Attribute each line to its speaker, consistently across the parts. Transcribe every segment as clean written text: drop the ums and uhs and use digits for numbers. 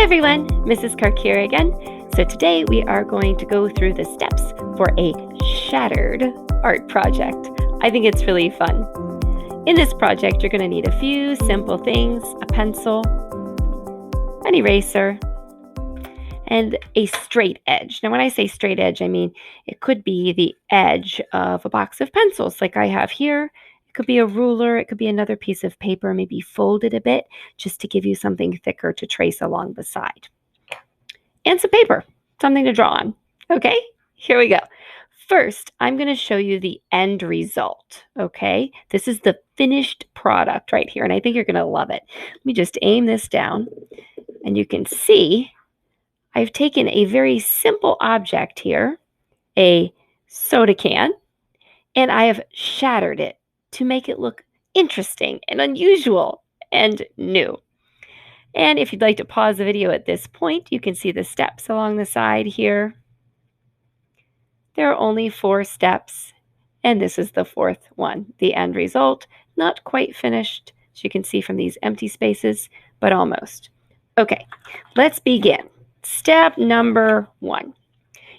Speaker 1: everyone, Mrs. Kark here again. So today we are going to go through the steps for a shattered art project. I think it's really fun. In this project, you're going to need a few simple things: a pencil, an eraser, and a straight edge. Now, when I say straight edge, I mean it could be the edge of a box of pencils like I have here. It could be a ruler, it could be another piece of paper, maybe folded a bit just to give you something thicker to trace along the side. And some paper, something to draw on. Okay, here we go. First, I'm going to show you the end result, okay? This is the finished product right here, and I think you're going to love it. Let me just aim this down, and you can see I've taken a very simple object here, a soda can, and I have shattered it to make it look interesting and unusual and new. And if you'd like to pause the video at this point, you can see the steps along the side here. There are only 4 steps, and this is the 4th one. The end result, not quite finished, as you can see from these empty spaces, but almost. Okay, let's begin. Step number 1.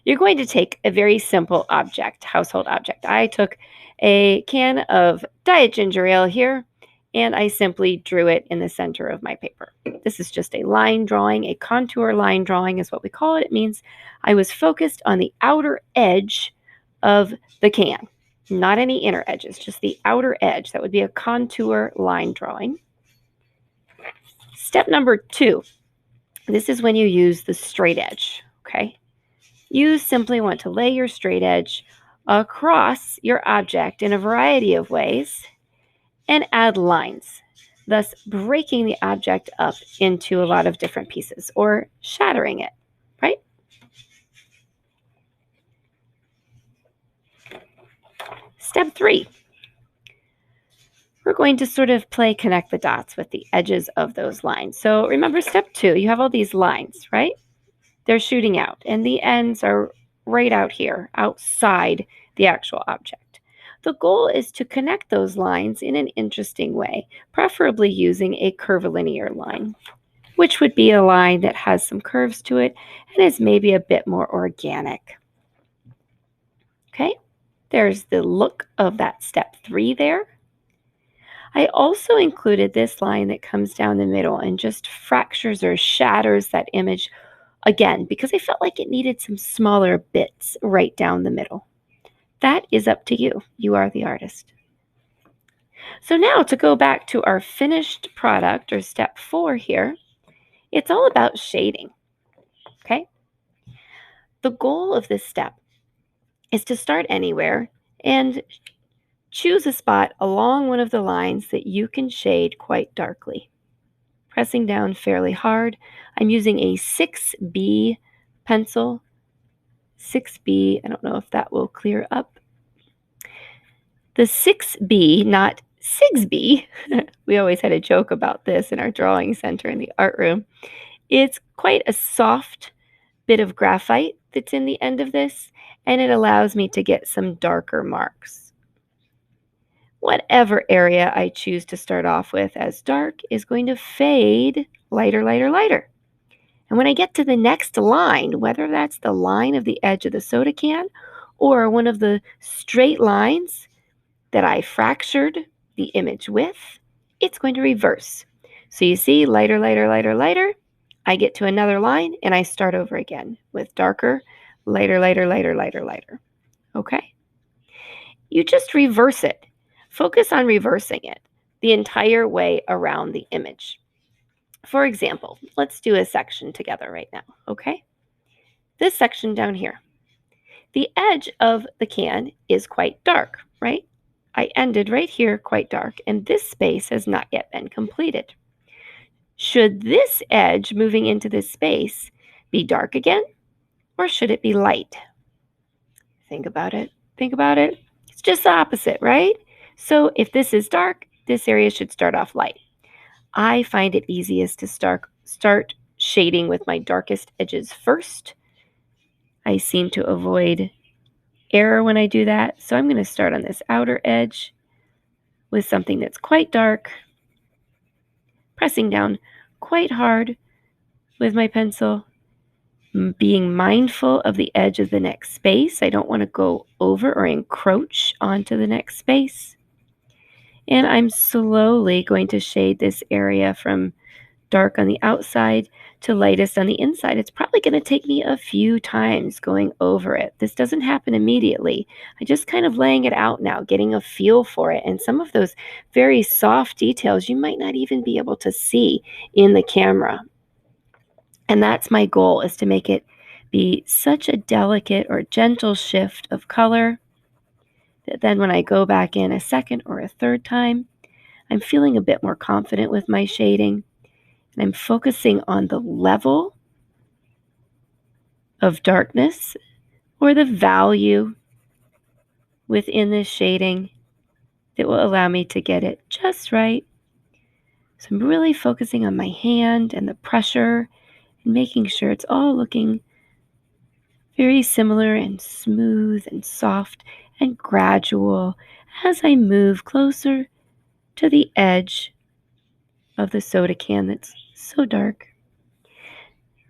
Speaker 1: You're going to take a very simple object, household object. I took a can of Diet Ginger Ale here, and I simply drew it in the center of my paper. This is just a line drawing, a contour line drawing is what we call it. It means I was focused on the outer edge of the can, not any inner edges, just the outer edge. That would be a contour line drawing. Step number 2. This is when you use the straight edge, okay? You simply want to lay your straight edge across your object in a variety of ways and add lines, thus breaking the object up into a lot of different pieces or shattering it, right? Step 3. We're going to sort of play connect the dots with the edges of those lines. So remember step 2, you have all these lines, right? They're shooting out, and the ends are right out here, outside the actual object. The goal is to connect those lines in an interesting way, preferably using a curvilinear line, which would be a line that has some curves to it and is maybe a bit more organic. Okay, there's the look of that step 3 there. I also included this line that comes down the middle and just fractures or shatters that image again, because I felt like it needed some smaller bits right down the middle. That is up to you. You are the artist. So now to go back to our finished product, or step 4 here, it's all about shading, okay? The goal of this step is to start anywhere and choose a spot along one of the lines that you can shade quite darkly. Pressing down fairly hard. I'm using a 6B pencil. 6B, I don't know if that will clear up. The 6B, not 6B, we always had a joke about this in our drawing center in the art room. It's quite a soft bit of graphite that's in the end of this, and it allows me to get some darker marks. Whatever area I choose to start off with as dark is going to fade lighter, lighter, lighter. And when I get to the next line, whether that's the line of the edge of the soda can or one of the straight lines that I fractured the image with, it's going to reverse. So you see, lighter, lighter, lighter, lighter. I get to another line and I start over again with darker, lighter, lighter, lighter, lighter, lighter. Okay? You just reverse it. Focus on reversing it the entire way around the image. For example, let's do a section together right now, okay? This section down here. The edge of the can is quite dark, right? I ended right here quite dark, and this space has not yet been completed. Should this edge moving into this space be dark again, or should it be light? Think about it. Think about it. It's just the opposite, right? So if this is dark, this area should start off light. I find it easiest to start shading with my darkest edges first. I seem to avoid error when I do that. So I'm going to start on this outer edge with something that's quite dark, pressing down quite hard with my pencil, being mindful of the edge of the next space. I don't want to go over or encroach onto the next space. And I'm slowly going to shade this area from dark on the outside to lightest on the inside. It's probably going to take me a few times going over it. This doesn't happen immediately. I just kind of laying it out now, getting a feel for it. And some of those very soft details you might not even be able to see in the camera. And that's my goal, is to make it be such a delicate or gentle shift of color that then when I go back in a second or a third time, I'm feeling a bit more confident with my shading. And I'm focusing on the level of darkness or the value within this shading that will allow me to get it just right. So I'm really focusing on my hand and the pressure and making sure it's all looking very similar and smooth and soft and gradual as I move closer to the edge of the soda can that's so dark.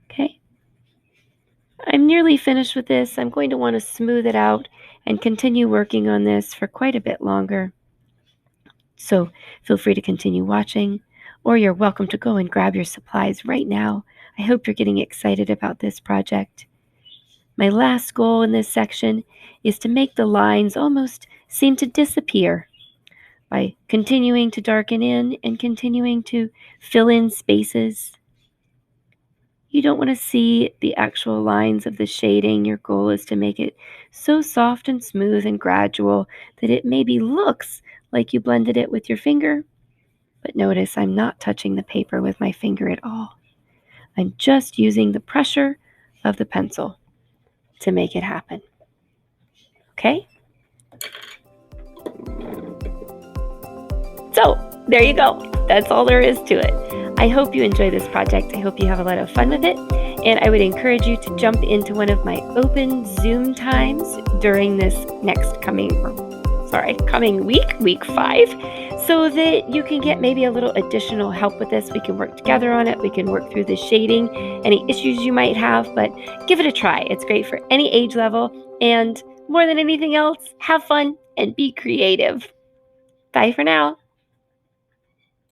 Speaker 1: Okay. I'm nearly finished with this. I'm going to want to smooth it out and continue working on this for quite a bit longer. So feel free to continue watching, or you're welcome to go and grab your supplies right now. I hope you're getting excited about this project. My last goal in this section is to make the lines almost seem to disappear by continuing to darken in and continuing to fill in spaces. You don't want to see the actual lines of the shading. Your goal is to make it so soft and smooth and gradual that it maybe looks like you blended it with your finger. But notice I'm not touching the paper with my finger at all. I'm just using the pressure of the pencil to make it happen. Okay? So, there you go. That's all there is to it. I hope you enjoy this project. I hope you have a lot of fun with it. And I would encourage you to jump into one of my open Zoom times during this coming week, week 5, so that you can get maybe a little additional help with this. We can work together on it. We can work through the shading, any issues you might have, but give it a try. It's great for any age level. And more than anything else, have fun and be creative. Bye for now.